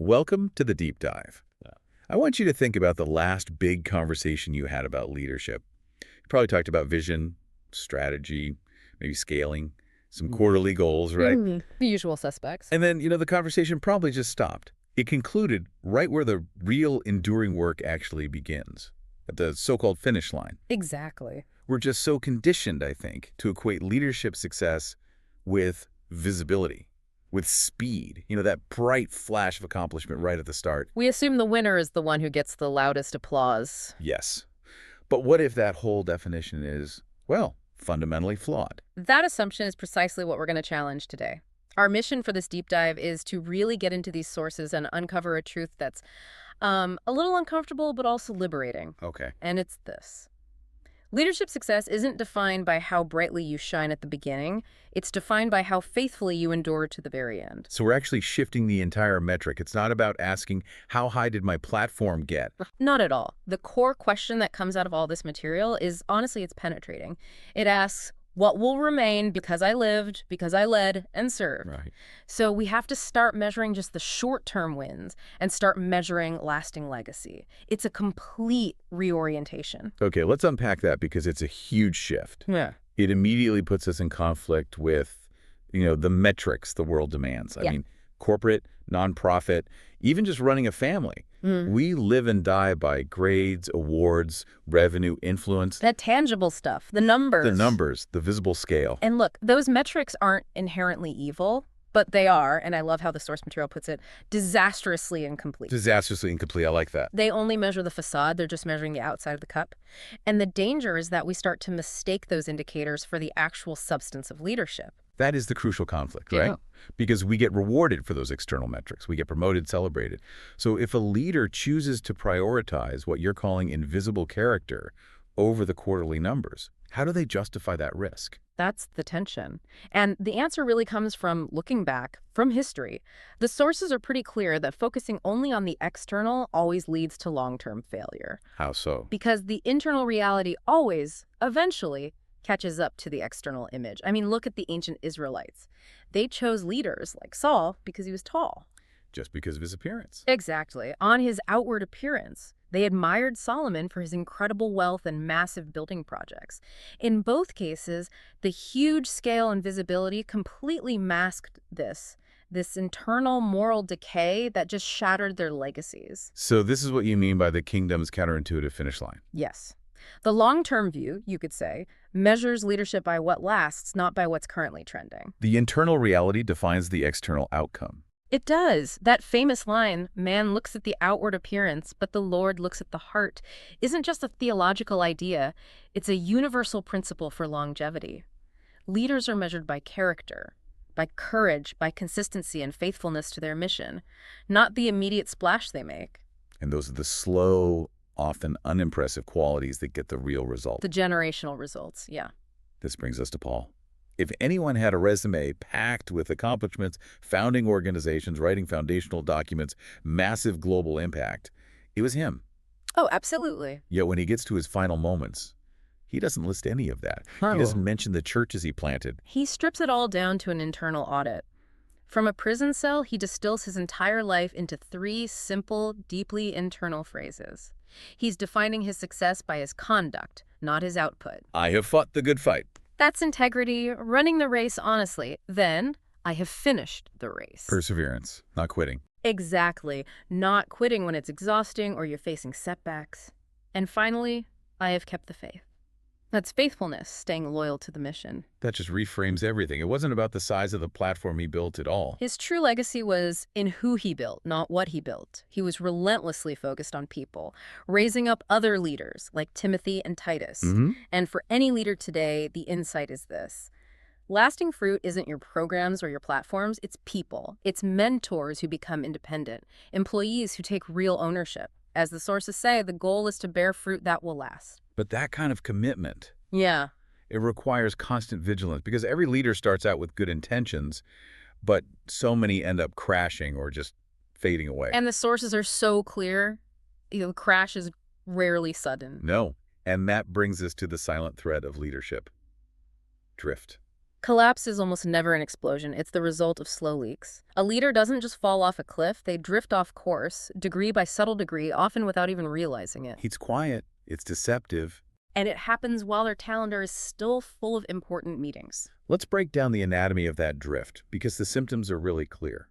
Welcome to the deep dive. I want you to think about the last big conversation you had about leadership. You probably talked about vision, strategy, maybe scaling, some quarterly goals, right? The usual suspects. And then, the conversation probably just stopped. It concluded right where the real enduring work actually begins, at the so-called finish line. Exactly. We're just so conditioned, I think, to equate leadership success with visibility, with speed, that bright flash of accomplishment right at the start. We assume the winner is the one who gets the loudest applause. Yes. But what if that whole definition is, well, fundamentally flawed? That assumption is precisely what we're going to challenge today. Our mission for this deep dive is to really get into these sources and uncover a truth that's a little uncomfortable but also liberating. Okay. And it's this. Leadership success isn't defined by how brightly you shine at the beginning. It's defined by how faithfully you endure to the very end. So we're actually shifting the entire metric. It's not about asking, how high did my platform get? Not at all. The core question that comes out of all this material is, honestly, it's penetrating. It asks, what will remain because I lived, because I led, and served? Right. So we have to start measuring just the short-term wins and start measuring lasting legacy. It's a complete reorientation. Okay, let's unpack that because it's a huge shift. Yeah. It immediately puts us in conflict with, the metrics the world demands. I mean, corporate, nonprofit, even just running a family. We live and die by grades, awards, revenue, influence. That tangible stuff, the numbers. The numbers, the visible scale. And look, those metrics aren't inherently evil, but they are, and I love how the source material puts it, disastrously incomplete. Disastrously incomplete. I like that. They only measure the facade. They're just measuring the outside of the cup. And the danger is that we start to mistake those indicators for the actual substance of leadership. That is the crucial conflict, right? Yeah. Because we get rewarded for those external metrics. We get promoted, celebrated. So if a leader chooses to prioritize what you're calling invisible character over the quarterly numbers, how do they justify that risk? That's the tension. And the answer really comes from looking back, from history. The sources are pretty clear that focusing only on the external always leads to long-term failure. How so? Because the internal reality always, eventually, catches up to the external image. I mean, look at the ancient Israelites. They chose leaders like Saul because he was tall. Just because of his appearance. Exactly. On his outward appearance. They admired Solomon for his incredible wealth and massive building projects. In both cases, the huge scale and visibility completely masked this internal moral decay that just shattered their legacies. So this is what you mean by the kingdom's counterintuitive finish line. Yes. The long-term view, you could say, measures leadership by what lasts, not by what's currently trending. The internal reality defines the external outcome. It does. That famous line, man looks at the outward appearance, but the Lord looks at the heart, isn't just a theological idea. It's a universal principle for longevity. Leaders are measured by character, by courage, by consistency and faithfulness to their mission, not the immediate splash they make. And those are the slow, often unimpressive qualities that get the real result. The generational results, yeah. This brings us to Paul. If anyone had a resume packed with accomplishments, founding organizations, writing foundational documents, massive global impact, it was him. Oh, absolutely. Yet when he gets to his final moments, he doesn't list any of that. He doesn't mention the churches he planted. He strips it all down to an internal audit. From a prison cell, he distills his entire life into 3 simple, deeply internal phrases. He's defining his success by his conduct, not his output. I have fought the good fight. That's integrity, running the race honestly. Then, I have finished the race. Perseverance, not quitting. Exactly. Not quitting when it's exhausting or you're facing setbacks. And finally, I have kept the faith. That's faithfulness, staying loyal to the mission. That just reframes everything. It wasn't about the size of the platform he built at all. His true legacy was in who he built, not what he built. He was relentlessly focused on people, raising up other leaders like Timothy and Titus. And for any leader today, the insight is this. Lasting fruit isn't your programs or your platforms, it's people. It's mentors who become independent, employees who take real ownership. As the sources say, the goal is to bear fruit that will last. But that kind of commitment, Yeah. it requires constant vigilance because every leader starts out with good intentions, but so many end up crashing or just fading away. And the sources are so clear, the crash is rarely sudden. No. And that brings us to the silent thread of leadership. Drift. Collapse is almost never an explosion. It's the result of slow leaks. A leader doesn't just fall off a cliff, they drift off course, degree by subtle degree, often without even realizing it. It's quiet, it's deceptive. And it happens while their calendar is still full of important meetings. Let's break down the anatomy of that drift, because the symptoms are really clear.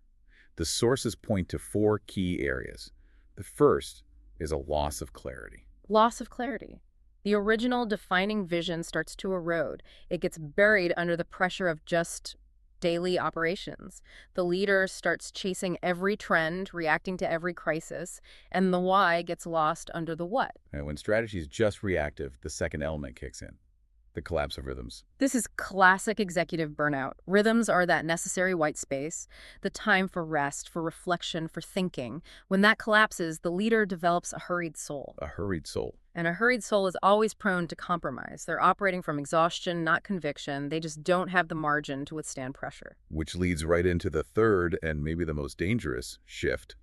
The sources point to 4 key areas. The first is a loss of clarity. Loss of clarity. The original defining vision starts to erode. It gets buried under the pressure of just daily operations. The leader starts chasing every trend, reacting to every crisis, and the why gets lost under the what. And when strategy is just reactive, the second element kicks in, the collapse of rhythms. This is classic executive burnout. Rhythms are that necessary white space, the time for rest, for reflection, for thinking. When that collapses, the leader develops a hurried soul. A hurried soul. And a hurried soul is always prone to compromise. They're operating from exhaustion, not conviction. They just don't have the margin to withstand pressure. Which leads right into the third and maybe the most dangerous shift,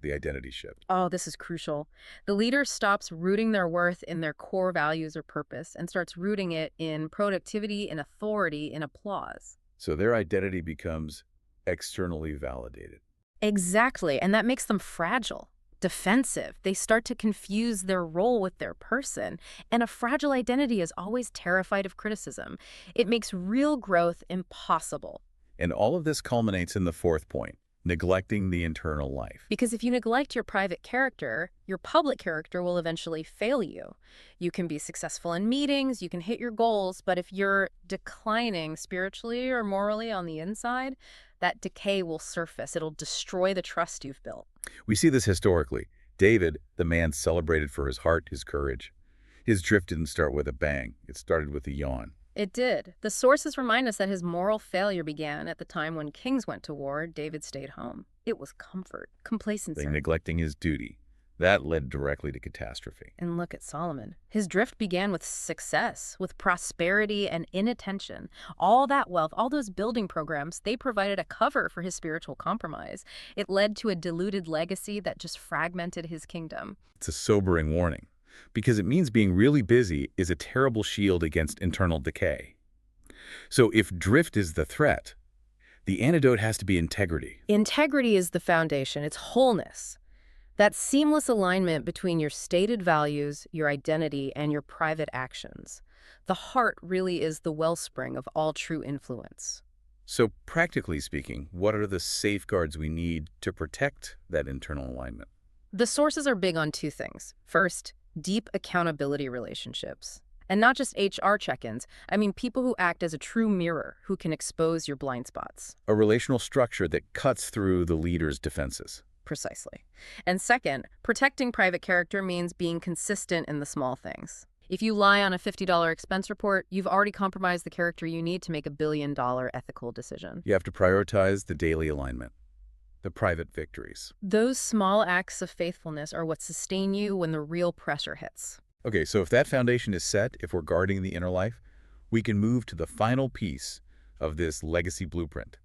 the identity shift. Oh, this is crucial. The leader stops rooting their worth in their core values or purpose and starts rooting it in productivity, in authority, in applause. So their identity becomes externally validated. Exactly, and that makes them fragile, defensive. They start to confuse their role with their person, and a fragile identity is always terrified of criticism. It makes real growth impossible. And all of this culminates in the fourth point, neglecting the internal life. Because if you neglect your private character, your public character will eventually fail you. You can be successful in meetings, you can hit your goals, but if you're declining spiritually or morally on the inside, that decay will surface. It'll destroy the trust you've built. We see this historically. David, the man celebrated for his heart, his courage. His drift didn't start with a bang. It started with a yawn. It did. The sources remind us that his moral failure began at the time when kings went to war, David stayed home. It was comfort, complacency. Neglecting his duty. That led directly to catastrophe. And look at Solomon. His drift began with success, with prosperity and inattention. All that wealth, all those building programs, they provided a cover for his spiritual compromise. It led to a diluted legacy that just fragmented his kingdom. It's a sobering warning, because it means being really busy is a terrible shield against internal decay. So if drift is the threat, the antidote has to be integrity. Integrity is the foundation. It's wholeness. That seamless alignment between your stated values, your identity, and your private actions. The heart really is the wellspring of all true influence. So practically speaking, what are the safeguards we need to protect that internal alignment? The sources are big on 2 things. First, deep accountability relationships. And not just HR check-ins. I mean people who act as a true mirror, who can expose your blind spots. A relational structure that cuts through the leader's defenses. Precisely. And second, protecting private character means being consistent in the small things. If you lie on a $50 expense report, you've already compromised the character you need to make a billion-dollar ethical decision. You have to prioritize the daily alignment, the private victories. Those small acts of faithfulness are what sustain you when the real pressure hits. Okay, so if that foundation is set, if we're guarding the inner life, we can move to the final piece of this legacy blueprint,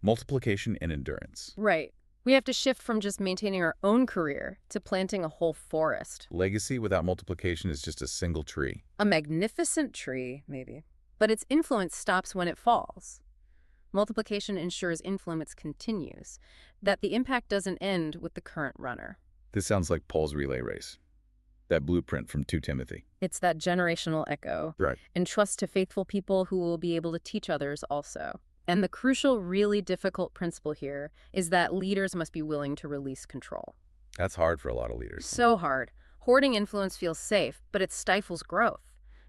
multiplication and endurance. Right. We have to shift from just maintaining our own career to planting a whole forest. Legacy without multiplication is just a single tree. A magnificent tree, maybe. But its influence stops when it falls. Multiplication ensures influence continues, that the impact doesn't end with the current runner. This sounds like Paul's relay race, that blueprint from 2 Timothy. It's that generational echo. Right. Entrust to faithful people who will be able to teach others also. And the crucial, really difficult principle here is that leaders must be willing to release control. That's hard for a lot of leaders. So hard. Hoarding influence feels safe, but it stifles growth.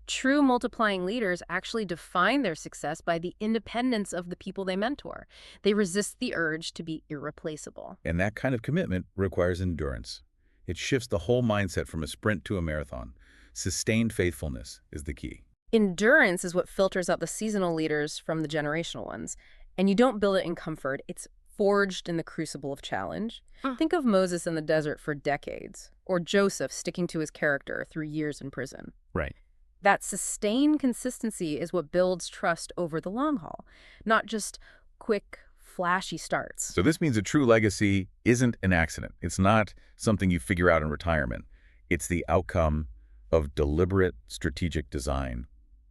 True multiplying leaders actually define their success by the independence of the people they mentor. They resist the urge to be irreplaceable. And that kind of commitment requires endurance. It shifts the whole mindset from a sprint to a marathon. Sustained faithfulness is the key. Endurance is what filters out the seasonal leaders from the generational ones. And you don't build it in comfort. It's forged in the crucible of challenge. Think of Moses in the desert for decades, or Joseph sticking to his character through years in prison. Right. That sustained consistency is what builds trust over the long haul, not just quick, flashy starts. So this means a true legacy isn't an accident. It's not something you figure out in retirement. It's the outcome of deliberate strategic design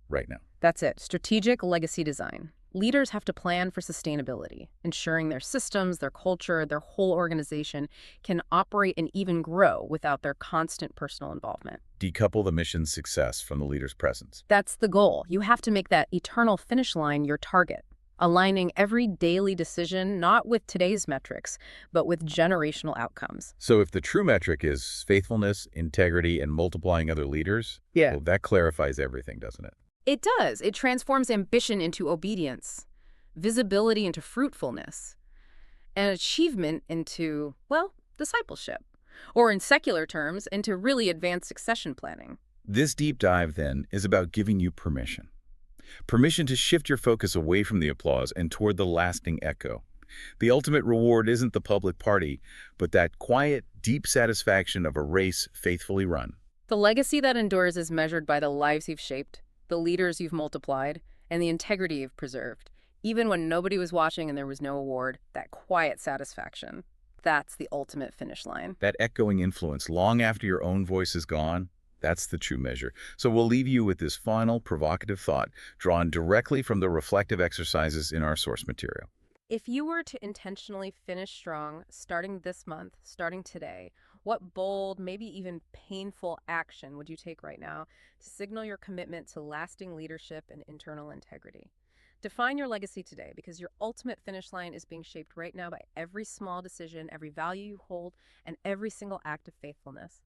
right now. That's it. Strategic legacy design. Leaders have to plan for sustainability, ensuring their systems, their culture, their whole organization can operate and even grow without their constant personal involvement. Decouple the mission's success from the leader's presence. That's the goal. You have to make that eternal finish line your target, aligning every daily decision not with today's metrics, but with generational outcomes. So if the true metric is faithfulness, integrity, and multiplying other leaders, Yeah. well, that clarifies everything, doesn't it? It does. It transforms ambition into obedience, visibility into fruitfulness, and achievement into, well, discipleship. Or in secular terms, into really advanced succession planning. This deep dive, then, is about giving you permission. Permission to shift your focus away from the applause and toward the lasting echo. The ultimate reward isn't the public party, but that quiet, deep satisfaction of a race faithfully run. The legacy that endures is measured by the lives you've shaped, the leaders you've multiplied, and the integrity you've preserved. Even when nobody was watching and there was no award, that quiet satisfaction, that's the ultimate finish line. That echoing influence long after your own voice is gone, that's the true measure. So we'll leave you with this final, provocative thought drawn directly from the reflective exercises in our source material. If you were to intentionally finish strong, starting this month, starting today, what bold, maybe even painful action would you take right now to signal your commitment to lasting leadership and internal integrity? Define your legacy today, because your ultimate finish line is being shaped right now by every small decision, every value you hold, and every single act of faithfulness.